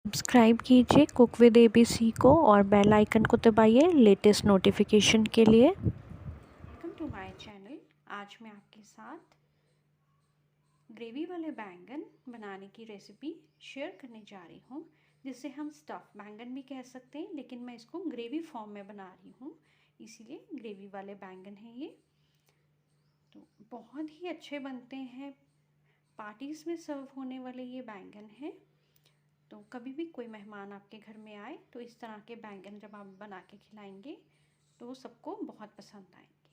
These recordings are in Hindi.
सब्सक्राइब कीजिए कुक विद एबीसी को और बेल आइकन को दबाइए लेटेस्ट नोटिफिकेशन के लिए। Welcome to my channel. आज मैं आपके साथ ग्रेवी वाले बैंगन बनाने की रेसिपी शेयर करने जा रही हूँ, जिसे हम स्टफ़ बैंगन भी कह सकते हैं, लेकिन मैं इसको ग्रेवी फॉर्म में बना रही हूँ, इसीलिए ग्रेवी वाले बैंगन हैं ये। तो बहुत ही अच्छे बनते हैं, पार्टीज़ में सर्व होने वाले ये बैंगन हैं। तो कभी भी कोई मेहमान आपके घर में आए तो इस तरह के बैंगन जब आप बना के खिलाएंगे तो सबको बहुत पसंद आएंगे।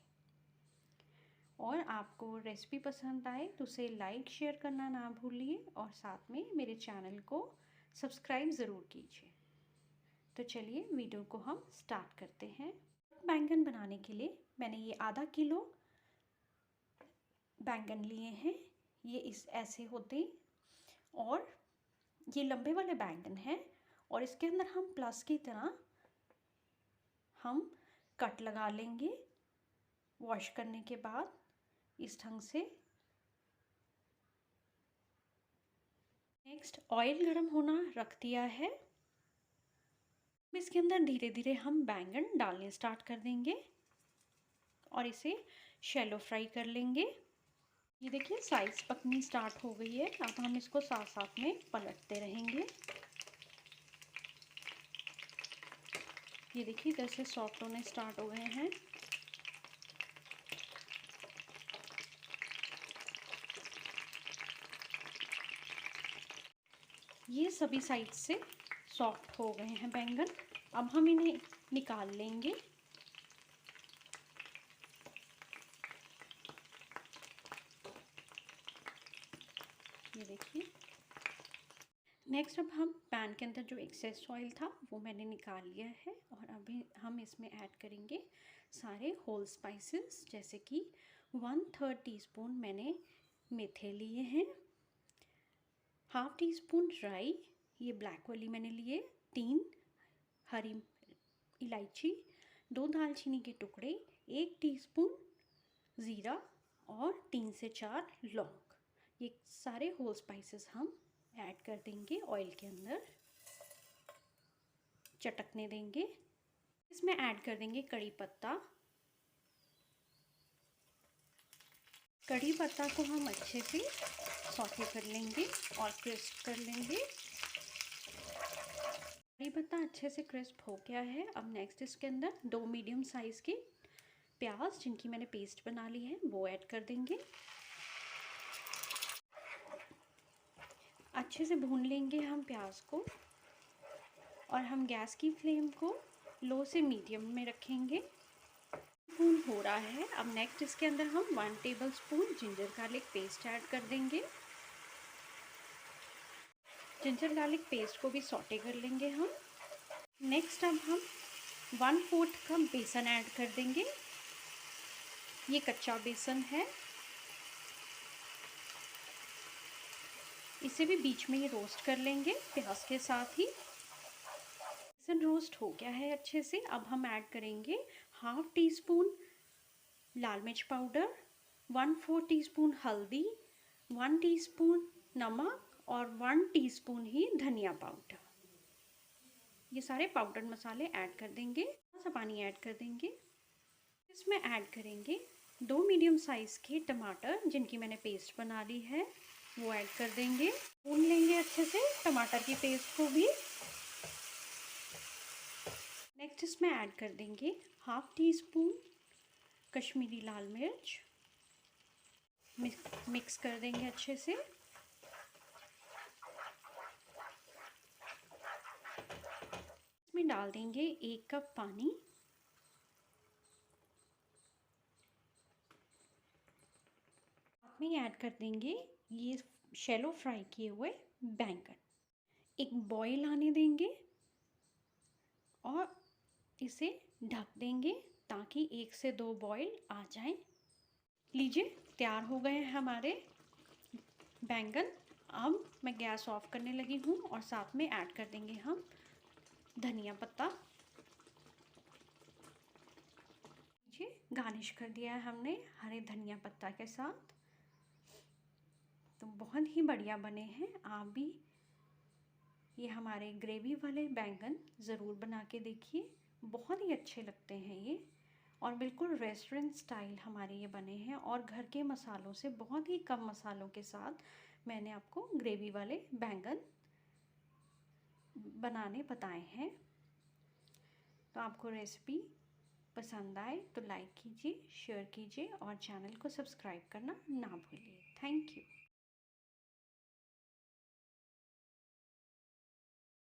और आपको रेसिपी पसंद आए तो उसे लाइक शेयर करना ना भूलिए और साथ में मेरे चैनल को सब्सक्राइब ज़रूर कीजिए। तो चलिए वीडियो को हम स्टार्ट करते हैं। बैंगन बनाने के लिए मैंने ये आधा किलो बैंगन लिए हैं। ये इस ऐसे होते और ये लंबे वाले बैंगन हैं और इसके अंदर हम प्लस की तरह हम कट लगा लेंगे वॉश करने के बाद इस ढंग से। नेक्स्ट ऑयल गरम होना रख दिया है। इसके अंदर धीरे धीरे हम बैंगन डालने स्टार्ट कर देंगे और इसे शैलो फ्राई कर लेंगे। ये देखिए साइज पकनी स्टार्ट हो गई है। अब हम इसको साथ साथ में पलटते रहेंगे। ये देखिए इधर से सॉफ्ट होने स्टार्ट हो गए हैं। ये सभी साइड से सॉफ्ट हो गए हैं बैंगन। अब हम इन्हें निकाल लेंगे। ये देखिए। नेक्स्ट अब हम पैन के अंदर जो एक्सेस ऑयल था वो मैंने निकाल लिया है और अभी हम इसमें ऐड करेंगे सारे होल स्पाइसेस, जैसे कि 1/3 टीस्पून मैंने मेथे लिए हैं, हाफ टी स्पून राई, ये ब्लैक वाली मैंने लिए, 3 हरी इलायची, 2 दालचीनी के टुकड़े, 1 टीस्पून ज़ीरा और 3 से 4 लौंग। ये सारे होल स्पाइसेस हम ऐड कर देंगे ऑयल के अंदर, चटकने देंगे। इसमें ऐड कर देंगे कड़ी पत्ता। कड़ी पत्ता को हम अच्छे से सौटे कर लेंगे और क्रिस्प कर लेंगे। कड़ी पत्ता अच्छे से क्रिस्प हो गया है। अब नेक्स्ट इसके अंदर 2 मीडियम साइज़ के प्याज, जिनकी मैंने पेस्ट बना ली है, वो ऐड कर देंगे। अच्छे से भून लेंगे हम प्याज को और हम गैस की फ्लेम को लो से मीडियम में रखेंगे। भून हो रहा है। अब नेक्स्ट इसके अंदर हम 1 tablespoon ginger garlic paste add कर देंगे। जिंजर गार्लिक पेस्ट को भी सौटे कर लेंगे हम। नेक्स्ट अब हम 1/4 कप बेसन ऐड कर देंगे। ये कच्चा बेसन है, इसे भी बीच में ही रोस्ट कर लेंगे प्याज के साथ ही। बेसन रोस्ट हो गया है अच्छे से। अब हम ऐड करेंगे हाफ टी स्पून लाल मिर्च पाउडर, 1/4 टीस्पून हल्दी, 1 टीस्पून नमक और 1 टीस्पून ही धनिया पाउडर। ये सारे पाउडर मसाले ऐड कर देंगे। थोड़ा सा पानी ऐड कर देंगे। इसमें ऐड करेंगे 2 मीडियम साइज़ के टमाटर, जिनकी मैंने पेस्ट बना ली है, वो ऐड कर देंगे। भून लेंगे अच्छे से टमाटर की पेस्ट को भी। नेक्स्ट इसमें ऐड कर देंगे हाफ टी स्पून कश्मीरी लाल मिर्च। मिक्स कर देंगे अच्छे से। इसमें डाल देंगे 1 कप पानी। में ऐड कर देंगे ये शैलो फ्राई किए हुए बैंगन। एक बॉईल आने देंगे और इसे ढक देंगे ताकि 1 से 2 बॉईल आ जाएं। लीजिए तैयार हो गए हैं हमारे बैंगन। अब मैं गैस ऑफ करने लगी हूँ और साथ में ऐड कर देंगे हम धनिया पत्ता। गार्निश कर दिया है हमने हरे धनिया पत्ता के साथ। तो बहुत ही बढ़िया बने हैं। आप भी ये हमारे ग्रेवी वाले बैंगन ज़रूर बना के देखिए, बहुत ही अच्छे लगते हैं ये। और बिल्कुल रेस्टोरेंट स्टाइल हमारे ये बने हैं और घर के मसालों से, बहुत ही कम मसालों के साथ मैंने आपको ग्रेवी वाले बैंगन बनाने बताए हैं। तो आपको रेसिपी पसंद आए तो लाइक कीजिए, शेयर कीजिए और चैनल को सब्सक्राइब करना ना भूलिए। Thank you.